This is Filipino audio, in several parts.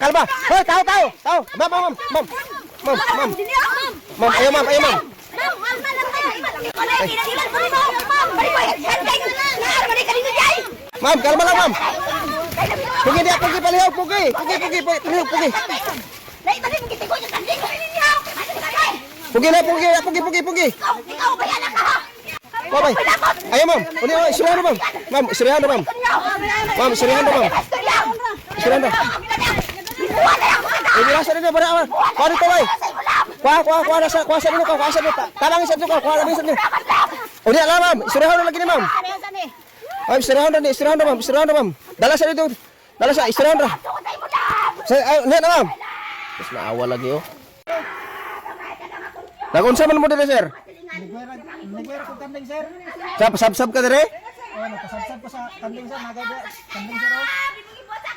kalma. Hoy, tao. Ma'am. Ma'am, ayaw ma'am. Ma'am, kalma lang ma'am. Pugi dia, pugi palihaw, pugi. Pugi. Babay. Ayaw ma'am. Istirahan na ma'am. Ma'am, istirahan na ma'am. Dirasa din para aman. Kuha dito bay. Kuha sa dito. Talangin sa dito. Kuha sa dito. O di ala ma'am. Istirahan na lagi ni ma'am. Ay, istirahan na ma'am. Dala sa dito. Istirahan na. Ay, na ma'am. Mas naawa lagi oh. Nagunsa man mo dito sir? Nagwera ko kanding sir. Sab ka dire? Oh, nakasabsab ko sa kanding sir, nagada kanding sir.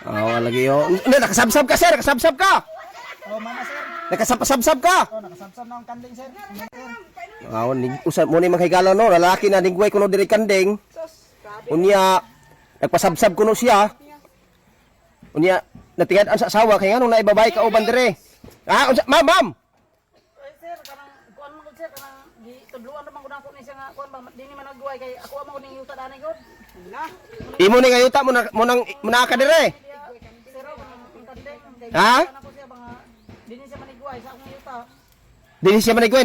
Awa lagi oh. Hindi, nakasabsab ka sir, Oh, mana sir. Nakasabsab ka. Oh, nakasabsab na ang kanding sir. Awa usab mo ni manghigala no, lalaki na nigway kuno diri kanding. Unya nagpasabsab kuno siya. Unya natingad-an sa asawa kay nganong naibabay ka uban dire. Ma'am. Sir, kanang kuan mo sir, kanang gitudluan naman ko na ko ni siya nga kuan ba dinhi man nagguway kay ako amo ning yuta dani gud. Na. Imo ni ngayuta mo na ka dire. Sir, ang kanding. Ha? Ako siya mga dinhi siya maniguway sa akong yuta. Dili siya manigway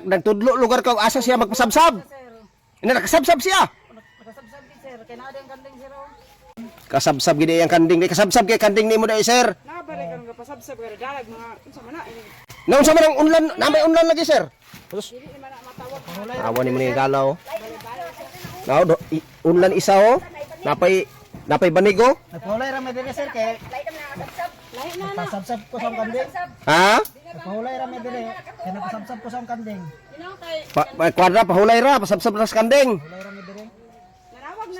nagtudlo lugar ka asa siya magpasabsab. Sir, Ina nakasabsab siya. nakasabsab gid sir kay naa ang kanding sir. Kasabsab gid ang kanding, kasabsab kay kanding nimo dai sir. Nabalik ang kapasabsab kay dalag mga unsa man na. Naun sa man ang unlan, namay unlan lagi sir. Terus Dili man matawag. awan ni mo ni galaw. Naw unlan isa oh. Napay banigo. Nagpahulay ra may dire sir kay napasabsab ko sa kanding. Ha? Nagpahulay ra may dire kay napasabsab ko sa kanding. Kwadra pahulay ra, pasabsab ra sa kanding. Hulay ra may dire.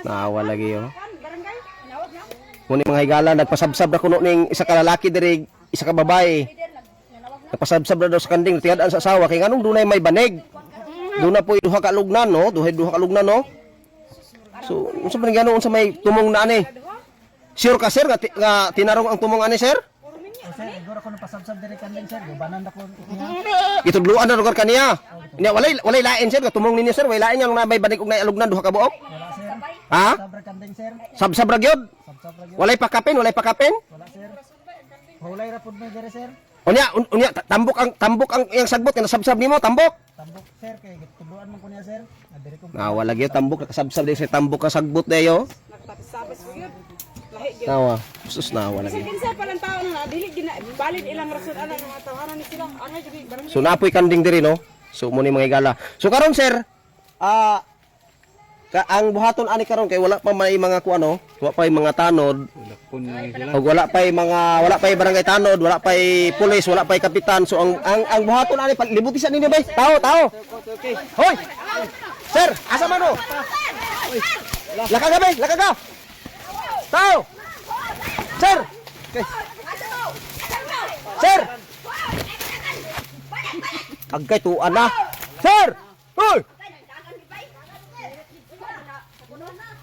Nawa lagi oh. Muni mga higala nagpasabsab na kuno ning isa ka lalaki diri, isa ka babae. Nagpasabsab na daw sa kanding tiad-an sa asawa kay nganong dunay may banig. Duna po duha ka lugnan no, duha ka lugnan no. So, unsa man gano unsa may tumong na ani? Sure ka sir nga tinarong ang tumong ani sir? Oh, sir, siguro ko napasabsab dire kanding sir, gubanan ako niya. Gitudluan na lugar kaniya. Nya walay lain sir nga tumong ninyo sir, walay lain yang na may banig og nay alugnan duha ka buok. Wala sir. Ha? Sabra kanding sir. Sabsab ra gyud. Sabsab ra gyud. Walay pakapin. Wala sir. Hulay ra pud may dire sir. Unya tambok ang iyang sagbot nga nasabsab nimo tambok. Tambok sir kay gituluan man ko niya sir. Adiri ko. Wala gyud tambok nakasabsab di sa tambok ka sagbot dayo. Nagpatisabas ko yun. Lahi gyud. Nawa. Sus nawa lagi. Kinsa pa lang taon na dili balid ilang rason ana nga tawanan ni sila. Ana gyud barang. So napoy kanding diri no. So mo ni mga igala. So karon sir, ang buhaton ani karon kay wala pa may mga kuano, wala pa mga tanod. Ug wala pa barangay tanod, wala pa pulis, wala pa kapitan. So ang buhaton ani libutisan ninyo bay. Tao. Hoy. Sir, asa man no? Lakaga bay, lakaga. Tao. Sir. Okay. Sir. Agkay tuan na. Sir. Hoy.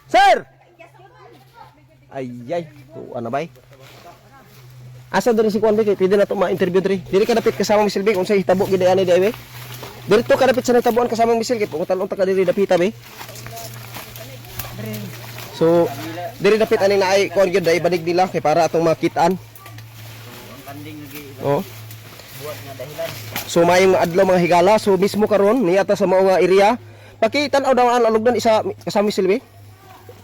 Sir. Ay, tuan na bay. Asa diri si Kuan bay, pwede na to ma-interview diri. Diri ka dapit kasama mi Silbi unsay hitabo gid ani dai bay. Diri to ka dapit sa nahitabuan kasama mi Silbi, pungutan unta ka diri dapita bay. So, diri dapit ani naay kuan gyud dai banig nila kay para atong makitaan. Oh. So mayong adlaw mga higala, so mismo karon niyata sa mao nga area. Pakitan-aw daw ang alugdan isa kasama mi Silbi.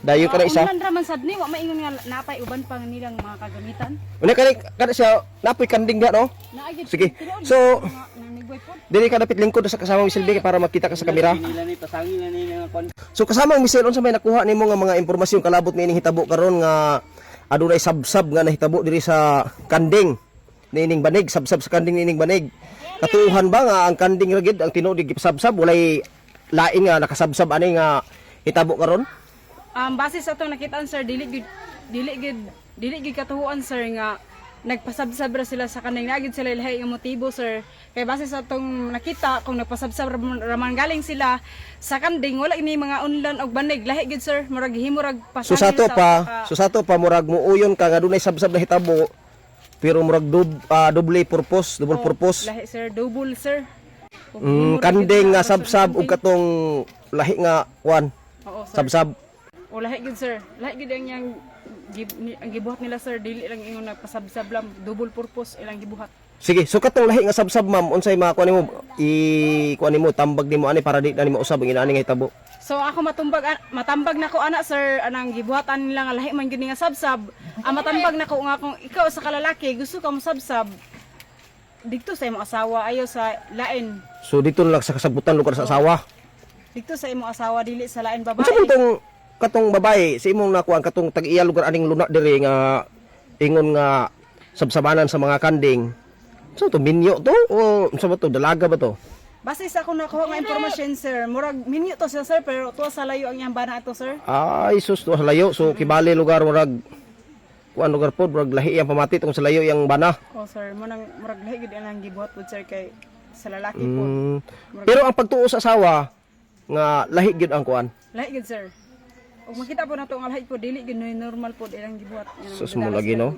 Dayo ka na isa. Ulan raman sad ni wa maingon nga napay uban pa nilang mga kagamitan. Unya kada siya napoy kanding ga no. Naay gyud. Sige. So, nanigway pod. dili ka dapit lingkod sa kasama mi Silbi kay para makita ka sa kamera. So kasama ang misil unsa may nakuha nimo nga mga impormasyon kalabot niining hitabo karon nga adunay sabsab nga nahitabo diri sa kanding niining banig, sabsab sa kanding niining banig. Katuuhan ba nga ang kanding ra gid ang tinuod gipsabsab walay lain nga nakasabsab ani nga hitabo karon? Base sa atong nakitaan sir dili gid katuhuan sir nga nagpasabsab ra sila sa kanang nagid sila ilahi nga motibo sir. Kay base sa atong nakita kung nagpasabsab raman galing sila sa kanding wala ini mga unlan og banig lahi gid sir murag himurag pasangil So sa to pa murag muuyon ka nga dunay sabsab na hitabo. Pero murag double purpose. Lahi sir, double sir. Kanding nga sabsab ug katong lahi nga kuan. Oo sir. Sabsab. O lahi gid sir. Lahi gid ang yang ang gibuhat nila sir, dili lang ingon nagpasabsab lang, double purpose ilang gibuhat. Sige, so katong lahi nga sabsab ma'am, unsay mga kuan nimo kuan nimo tambag nimo ani para di na nimo usab ang inaani nga hitabo. So ako matambag na ko ana sir, anang gibuhatan nila nga lahi man gid nga sabsab. Ang matambag na ko nga kung ikaw sa kalalaki gusto ka mo sabsab, dito sa imong asawa ayo sa lain. So dito na lang sa kasabutan lugar sa asawa. Dito sa imong asawa dili sa lain Unsa babae. man tong katong babae sa imong nakuan katong tag-iya lugar aning luna diri nga ingon nga sabsabanan sa mga kanding. So to minyo to o unsa ba to dalaga ba to? Base sa akong nakuha nga impormasyon sir, murag minyo to siya sir pero tuwa sa layo ang iyang bana ato sir. Ay sus to sa layo. So kibali lugar murag kuan lugar pod murag lahi ang pamati tong sa layo yang bana. Oh sir, murag lahi gid ang gibuhat pod sir kay sa lalaki po. Pero ang pagtuo sa asawa nga lahi gid ang kuan. Lahi gid sir. Ug makita po nato nga lahi po dili gid normal po ilang gibuhat. Sus mo lagi no.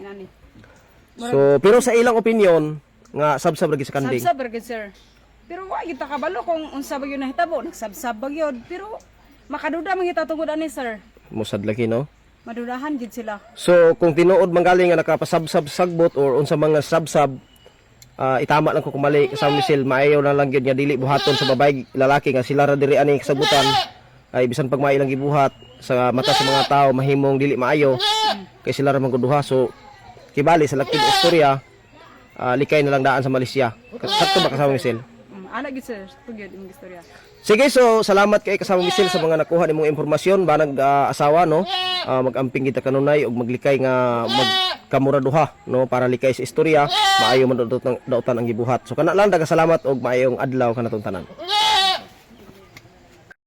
So pero sa ilang opinion nga sabsab lagi sa kanding. Sabsab gid sir. Pero wa gid ta kabalo kung unsa ba gyud nahitabo, nagsabsab ba gyud. Pero makaduda man kita tungod ani sir. Musad lagi no. Madudahan gid sila. So kung tinuod man galing nga nakapasabsab sagbot or unsa mga sabsab itama lang ko kumali sa misil maayo na lang gyud nga dili buhaton sa babay lalaki nga sila ra diri ani kasabutan ay bisan pag mailang gibuhat sa mata sa mga tao mahimong dili maayo kay sila ra man gud duha. So kibali sa laking istorya likay na lang daan sa Malaysia. Sakto ba kasama misil? Ana gid sir, tugod imong istorya. Sige, so salamat kay kasama misil sa mga nakuha nimong impormasyon banag asawa no. Magamping kita kanunay og maglikay nga magkamura duha no para likay sa istorya maayo man dautan ang gibuhat. So kana lang daga salamat og maayong adlaw kanatong tanan.